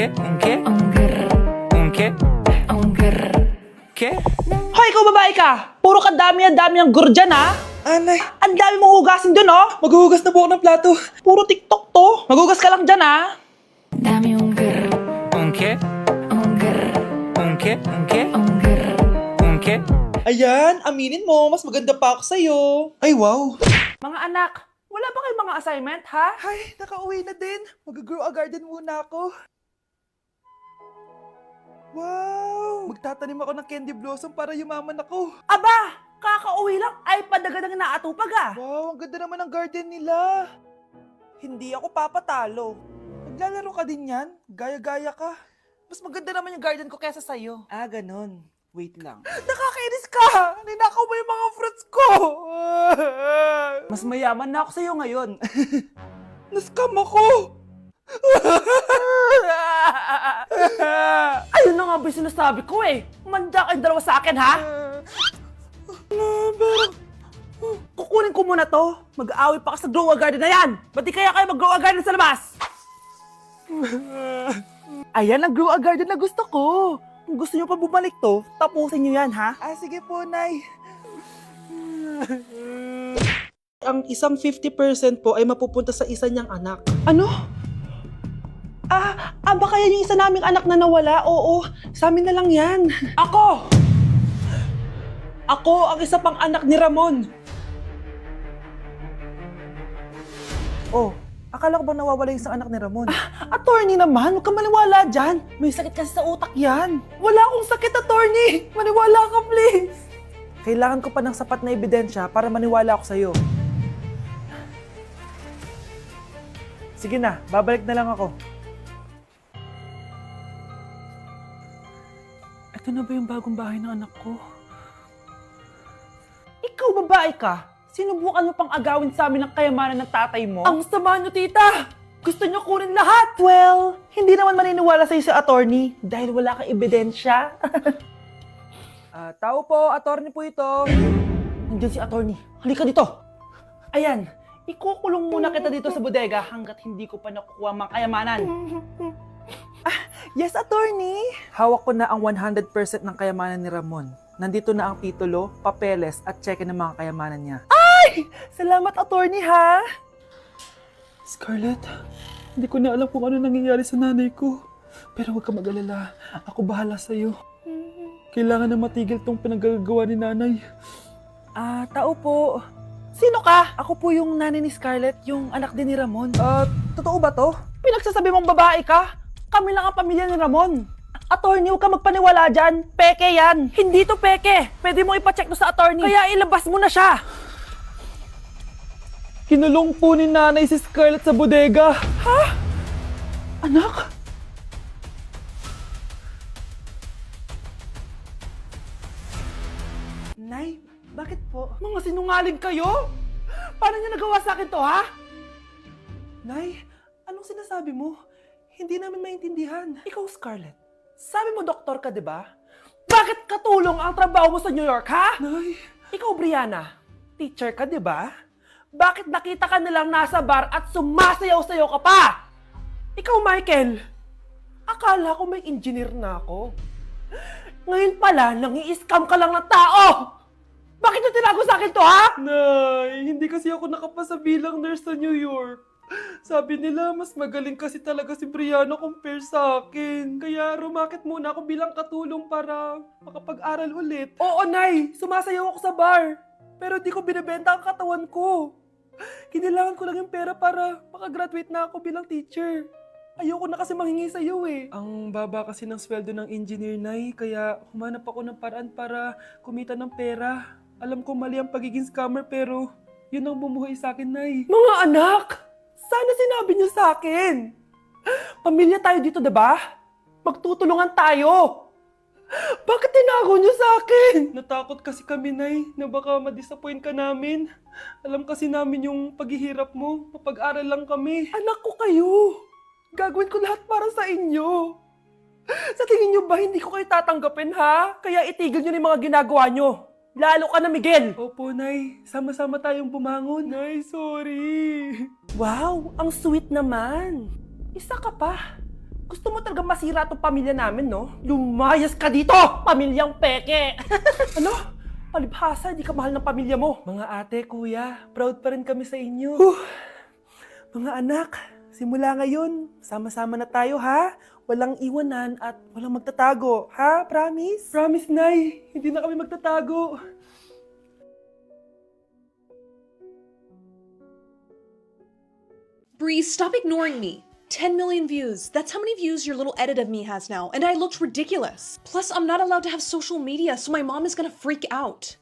qué? ¿Un qué? ¿Un qué? ¿Qué? Hoy, ikaw babae ka! Puro ka dami ang gur dyan, ha? Anay, Ang dami mong hugasin dun, oh! maghuhugas na po ako ng plato. Puro TikTok to! Maghugas ka lang dyan, ha? Dame un grr, ¿Un qué? un grr, ¿Un qué? ¿Un qué? un grr. ¿Un qué? Ayan, aminin mo, mas maganda pa ako sa'yo. Ay, wow. Mga anak, wala ba kayong mga assignment, ha? Ay, nakauwi na din. Mag-grow a garden muna ako. Wow! Magtatanim ako ng candy blossom para yumaman ako. Aba! Kakauwi lang ay padagadang naatupag, ah! Wow, ang ganda naman ng garden nila. Hindi ako papatalo. Maglalaro ka din yan? Gaya-gaya ka. Mas maganda naman yung garden ko kesa sa'yo. Ah, ganon. Wait lang. Nakakainis ka! Ninakaw mo yung mga fruits ko! Mas mayaman na ako sa'yo ngayon. Nascam ako! Ayun na nga ba yung sinasabi ko eh. Manda kayong dalawa sa akin, ha? Kukunin ko muna to. Mag-aaway pa ka sa grow a garden na yan. Ba't di kaya kayo mag-grow a garden sa labas? Ayan ang grow a garden na gusto ko. Kung gusto nyo pa bumalik to, tapusin nyo yan, ha? Ah, sige po, Nay. Ang isang 50% po ay mapupunta sa isa niyang anak. Ano? Baka yan yung isa naming anak na nawala? Oo, sa amin na lang yan. Ako! Ako ang isa pang anak ni Ramon. Oh, akala ko ba nawawala yung isang anak ni Ramon? Attorney naman, huwag ka maniwala dyan. May sakit kasi sa utak yan. Wala akong sakit, attorney. Maniwala ka, please. Kailangan ko pa ng sapat na ebidensya para maniwala ako sa'yo. Sige na, babalik na lang ako. Ito na ba yung bagong bahay ng anak ko? Ikaw, babae ka. Sinubukan mo pang agawin sa amin ang kayamanan ng tatay mo? Ang sama nyo, tita! Gusto nyo kunin lahat! Well, hindi naman maniniwala sa'yo si attorney dahil wala kang ebidensya. Tao po, attorney po ito. Nandiyan si attorney. Halika dito! Ayan, ikukulong muna kita dito sa bodega hanggat hindi ko pa nakukuha ang mga kayamanan. Yes, attorney. Hawak ko na ang 100% ng kayamanan ni Ramon. Nandito na ang titulo, papeles at cheque ng mga kayamanan niya. Salamat, attorney, ha? Scarlett, hindi ko na alam kung ano nangyayari sa nanay ko. Pero huwag ka mag-alala. Ako bahala sa'yo. Kailangan na matigil tong pinagagawa ni nanay. Tao po. Sino ka? Ako po yung nanay ni Scarlett, yung anak din ni Ramon. Totoo ba to? Pinagsasabi mong babae ka? Kami lang ang pamilya ni Ramon. Attorney, huwag ka magpaniwala dyan. Peke yan. Hindi to peke. Pwede mo ipacheck to sa attorney. Kaya ilabas mo na siya. Kinulong po ni nanay si Scarlett sa bodega. Ha? Anak? Nay, bakit po? Mga sinungaling kayo? Paano niyo nagawa sa akin to, ha? Nay, anong sinasabi mo? Hindi namin maintindihan. Ikaw, Scarlett. Sabi mo doktor ka, di ba? Bakit katulong ang trabaho mo sa New York, ha? Nay, Ikaw, Brianna. Teacher ka, di ba? Bakit nakita ka nilang nasa bar at sumasayaw-sayaw ka pa? Ikaw, Michael. Akala ko may engineer na ako. Ngayon pala, nangi-scam ka lang ng tao! Bakit nyo tinago sa akin to, ha? Nay, hindi kasi ako nakapasa bilang nurse sa New York. Sabi nila, mas magaling kasi talaga si Brianna compare sa akin. Kaya rumakit muna ako bilang katulong para makapag-aral ulit. Oo, Nay. Sumasayaw ako sa bar. Pero di ko binibenta ang katawan ko. Kailangan ko lang yung pera para makagraduate na ako bilang teacher. Ayoko na kasi manghingi sa'yo eh. Ang baba kasi ng sweldo ng engineer, Nay, kaya humanap ako ng paraan para kumita ng pera. Alam ko mali ang pagiging scammer pero yun ang bumuhay sa akin, Nay. Mga anak! Sana sinabi niyo sa akin. Pamilya tayo dito, diba? Magtutulungan tayo. Bakit tinago niyo sa akin? Natakot kasi kami, Nay, na baka ma-disappoint ka namin. Alam kasi namin yung paghihirap mo. Mapag-aral lang kami. Anak ko kayo. Gagawin ko lahat para sa inyo. Sa tingin niyo ba hindi ko kayo tatanggapin, ha? Kaya itigil niyo na yung mga ginagawa niyo. Lalo ka na, Miguel. Opo, Nay. Sama-sama tayong bumangon. Nay, sorry. Wow, ang sweet naman. Isa ka pa. Gusto mo talaga masira itong pamilya namin, no? Lumayas ka dito! Pamilyang peke! Ano? Palibhasa, hindi ka mahal ng pamilya mo. Mga ate, kuya, proud pa rin kami sa inyo. Mga anak, simula ngayon, sama-sama na tayo, ha? Walang iwanan at walang magtatago, ha? Promise? Promise, Nay. Hindi na kami magtatago. Bree, stop ignoring me. 10 million views. That's how many views your little edit of me has now, and I looked ridiculous. Plus, I'm not allowed to have social media, so my mom is gonna freak out.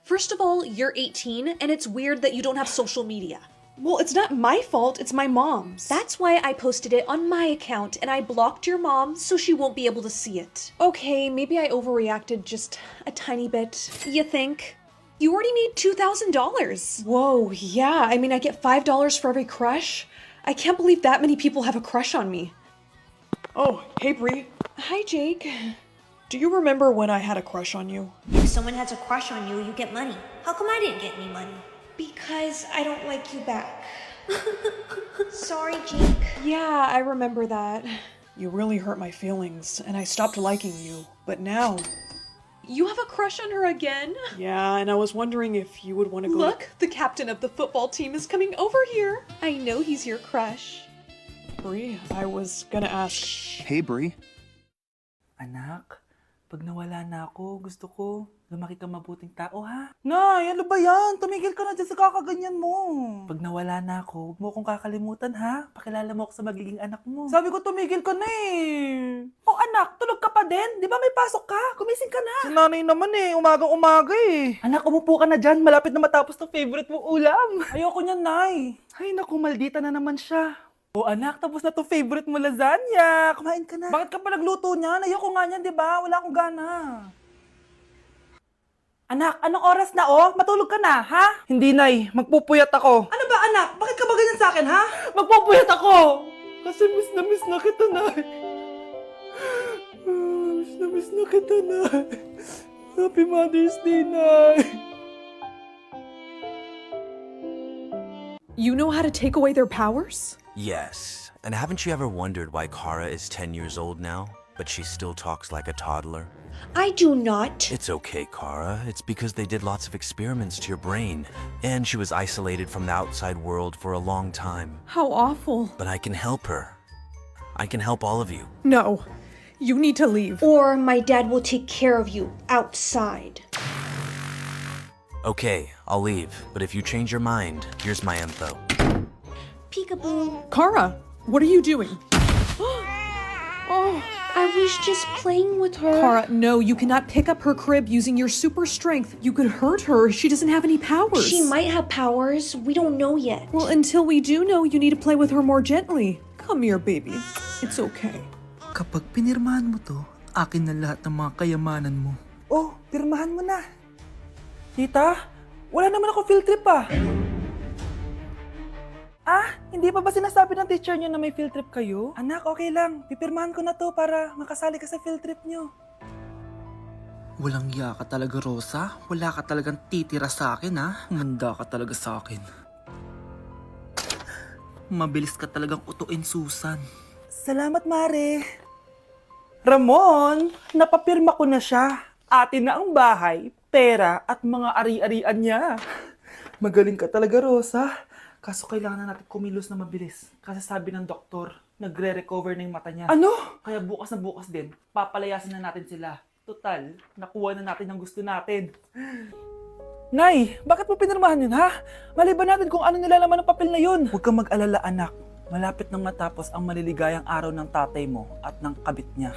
First of all, you're 18, and it's weird that you don't have social media. Well, it's not my fault, it's my mom's. That's why I posted it on my account, and I blocked your mom so she won't be able to see it. Okay, maybe I overreacted just a tiny bit. You think? You already made $2,000. Whoa, yeah, I mean, I get $5 for every crush. I can't believe that many people have a crush on me. Oh, hey Bree. Hi Jake. Do you remember when I had a crush on you? If someone has a crush on you, you get money. How come I didn't get any money? Because I don't like you back. Sorry, Jake. Yeah, I remember that. You really hurt my feelings, and I stopped liking you. But now... You have a crush on her again? Yeah, and I was wondering if you would want to go... Look, the captain of the football team is coming over here. I know he's your crush. Bree, I was gonna ask... Hey, Bree. Anak, pag nawala na ako, gusto ko lumaki ka mabuting tao, ha? Nay, ano ba yan? Tumigil ka na dyan sa kakaganyan mo. Pag nawala na ako, huwag mo akong kakalimutan, ha? Pakilala mo ako sa magiging anak mo. Sabi ko, tumigil ka na eh. Oh anak, tulog ka pa din? Di ba may pasok ka? Gumising ka na. Si nanay naman eh, umagang-umaga eh. Anak, umupo ka na dyan. Malapit na matapos ng favorite mong ulam. Ayoko niyan, Nay. Ay, naku, maldita na naman siya. O anak, tapos na to favorite mo lasagna. Kumain ka na. Bakit ka pa nagluto niyan? Ayoko nga niyan, di ba? Wala akong gana. Anak, anong oras na oh? Matulog ka na, ha? Hindi, Nay. Magpupuyat ako. Ano ba anak? Bakit ka ba ganyan sa akin, ha? Magpupuyat ako! Kasi miss na kita, Nay. Miss na kita, Nay. Happy Mother's Day, Nay. You know how to take away their powers? Yes. And haven't you ever wondered why Kara is 10 years old now, but she still talks like a toddler? I do not. It's okay, Kara. It's because they did lots of experiments to your brain, and she was isolated from the outside world for a long time. How awful. But I can help her. I can help all of you. No, you need to leave. Or my dad will take care of you outside. Okay, I'll leave, but if you change your mind, here's my info. Peekaboo. Kara, what are you doing? Oh, I was just playing with her. Kara, no, you cannot pick up her crib using your super strength. You could hurt her. She doesn't have any powers. She might have powers. We don't know yet. Well, until we do know, you need to play with her more gently. Come here, baby. It's okay. Kapag pinirmahan mo to, akin na lahat ng mga kayamanan mo. Oh, pirmahan mo na. Tita, wala naman ako field trip ah. Ah, hindi pa ba sinasabi ng teacher niyo na may field trip kayo? Anak, okay lang. Pipirmahan ko na to para makasali ka sa field trip niyo. Walang iya ka talaga, Rosa. Wala ka talagang titira sa akin, ha? Manda ka talaga sa akin. Mabilis ka talagang utuin, Susan. Salamat, Mare. Ramon, napapirma ko na siya. Atin na ang bahay, pera at mga ari-arian niya. Magaling ka talaga, Rosa. Kaso kailangan na natin kumilos na mabilis. Kasi sabi ng doktor, nagre-recover na yung mata niya. Ano? Kaya bukas na bukas din, papalayasin na natin sila. Total, nakuha na natin ang gusto natin. Nay, bakit mo pinirmahan yun, ha? Maliban natin kung ano nilalaman ng papel na yun. Huwag kang mag-alala, anak. Malapit nang matapos ang maliligayang araw ng tatay mo at ng kabit niya.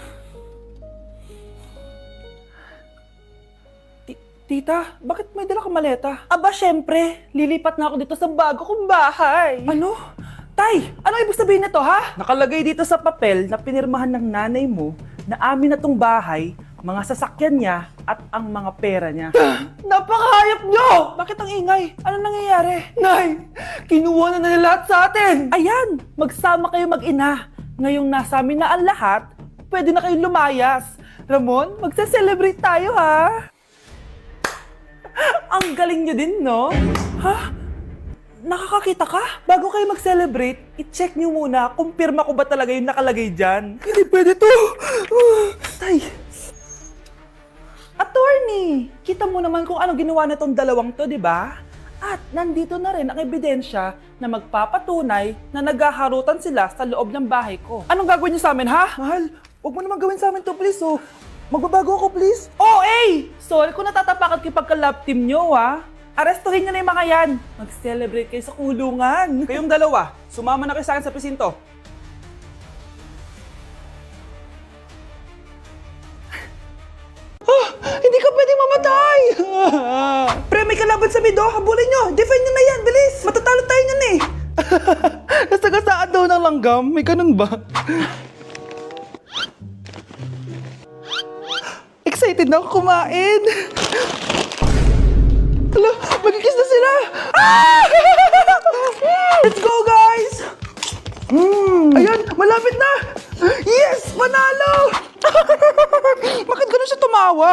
Tita, bakit may dala kang maleta? Aba, syempre, lilipat na ako dito sa bago kong bahay. Ano? Tay, ano ibig sabihin nito, ha? Nakalagay dito sa papel na pinirmahan ng nanay mo na amin na tong bahay, mga sasakyan niya at ang mga pera niya. Napakahayap nyo! Bakit ang ingay? Ano nangyayari? Nay, kinuha na nila lahat sa atin! Ayan, magsama kayo mag-ina. Ngayong nasa amin na ang lahat, pwede na kayong lumayas. Ramon, magse-celebrate tayo, ha? Ang galing nyo din, no? Ha? nakakakita ka? Bago kayo mag-celebrate, i-check nyo muna kung pirma ko ba talaga yung nakalagay dyan. Hindi pwede to! Tay! Attorney! Kita mo naman kung ano ginawa na tong dalawang to, di ba? At nandito na rin ang ebidensya na magpapatunay na naghaharutan sila sa loob ng bahay ko. Anong gagawin niyo sa amin, ha? Mahal, huwag mo naman gawin sa amin to, please, oh. Magbabago ako, please. Oh, eh! Sorry kung natatapakan kayo pagka-love team nyo, ha? Arestuhin nyo na yung mga yan. Mag-celebrate kayo sa kulungan. Kayong dalawa, sumama na kayo sa akin sa presinto. Hindi ka pwedeng mamatay! Pre, may kalaban sa mido. Habulin nyo. Defend nyo na yan. Bilis. Matatalo tayo nyan eh. Nasagasaan daw ng langgam. May ganun ba? Excited na ako kumain. Hala, magkikis na sila. Ah! Let's go, guys! Ayan, malapit na! Yes! Panalo! Bakit ganun siya tumawa?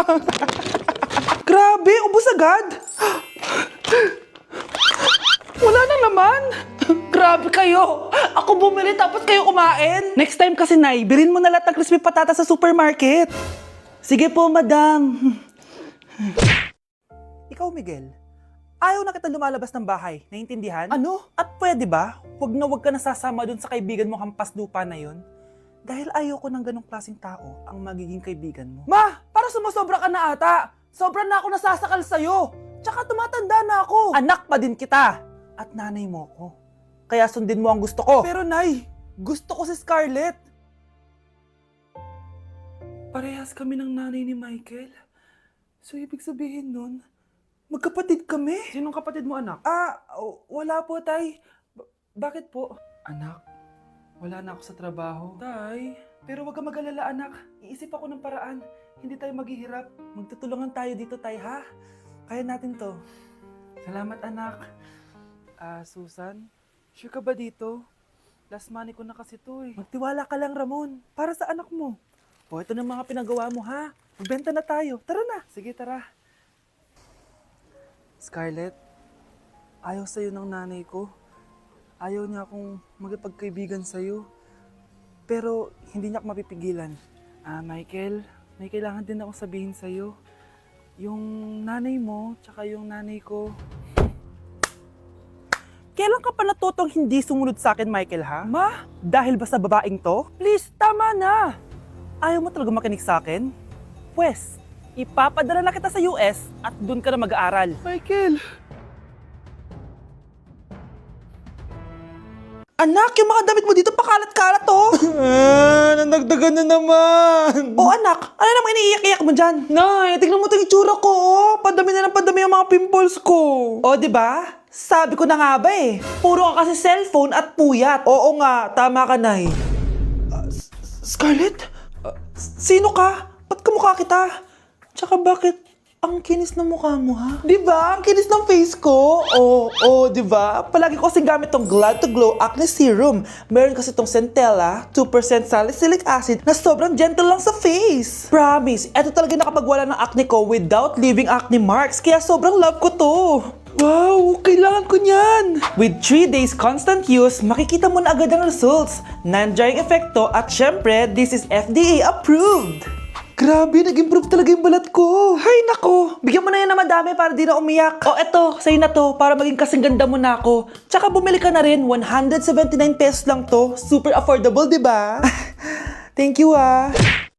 Grabe, ubos agad! Wala na naman! Grabe kayo! Ako bumili tapos kayo kumain! Next time kasi, Nay, bilhin mo na lahat ng crispy patata sa supermarket. Sige po, madam. Ikaw, Miguel, ayaw na kita lumalabas ng bahay. Naiintindihan? Ano? At pwede ba? Huwag ka nasasama dun sa kaibigan mo hampas lupa na yon. Dahil ayoko ng ganong klaseng tao ang magiging kaibigan mo. Ma! Para sumasobra ka na ata! Sobra na ako nasasakal sa'yo! Tsaka tumatanda na ako! Anak pa din kita! At nanay mo ko. Kaya sundin mo ang gusto ko. Pero Nay, gusto ko si Scarlett. Parehas kami ng nanay ni Michael. So ibig sabihin nun, magkapatid kami? Sinong kapatid mo, anak? Wala po, Tay. Bakit po? Anak, wala na ako sa trabaho. Tay, pero wag ka mag-alala, anak. Iisip ako ng paraan. Hindi tayo maghihirap. Magtutulungan tayo dito, Tay, ha? Kaya natin to. Salamat, anak. Susan, sure ka ba dito? Last money ko na kasi to eh. Magtiwala ka lang, Ramon. Para sa anak mo. O, ito na mga pinagawa mo, ha? Magbenta na tayo. Tara na. Sige, tara. Scarlett, ayaw sa'yo ng nanay ko. Ayaw niya akong magipagkaibigan sa'yo. Pero hindi niya ako mapipigilan. Michael, may kailangan din akong sabihin sa'yo. Yung nanay mo, tsaka yung nanay ko. Kailan ka pa natutong hindi sumunod sa akin, Michael, ha? Ma, dahil ba sa babaeng to? Please, tama na! Ayaw mo talaga makinig sa akin? Pwes, ipapadala na kita sa US at doon ka na mag-aaral. Michael! Anak, yung mga damit mo dito pakalat-kalat oh! Nanagdagan na naman! Oh anak, ano namang iniiyak-iyak mo dyan? Nay, tignan mo itong itsura ko oh! Padami na ng padami yung mga pimples ko! Oh, di ba? Sabi ko na nga ba eh! Puro ka kasi cellphone at puyat! Oo nga, tama ka, Nay. Scarlett? Sino ka? Ba't kamukha kita? Tsaka bakit ang kinis ng mukha mo, ha? Diba? Ang kinis ng face ko. Oo, diba? Palagi ko kasing gamit tong Glad to Glow Acne Serum. Meron kasi tong Centella, 2% salicylic acid na sobrang gentle lang sa face. Promise, eto talaga nakapagwala ng acne ko without leaving acne marks. Kaya sobrang love ko to. Wow, kailangan ko niyan! With 3 days constant use, makikita mo na agad ang results. Non-drying epekto at syempre, this is FDA approved. Grabe, nag-improve talaga yung balat ko. Hay nako, bigyan mo na yan na madami para di na umiyak. O eto, sa'yo na to para maging kasing ganda mo na ako. Tsaka bumili ka na rin, 179 pesos lang to. Super affordable, di ba? Thank you ah.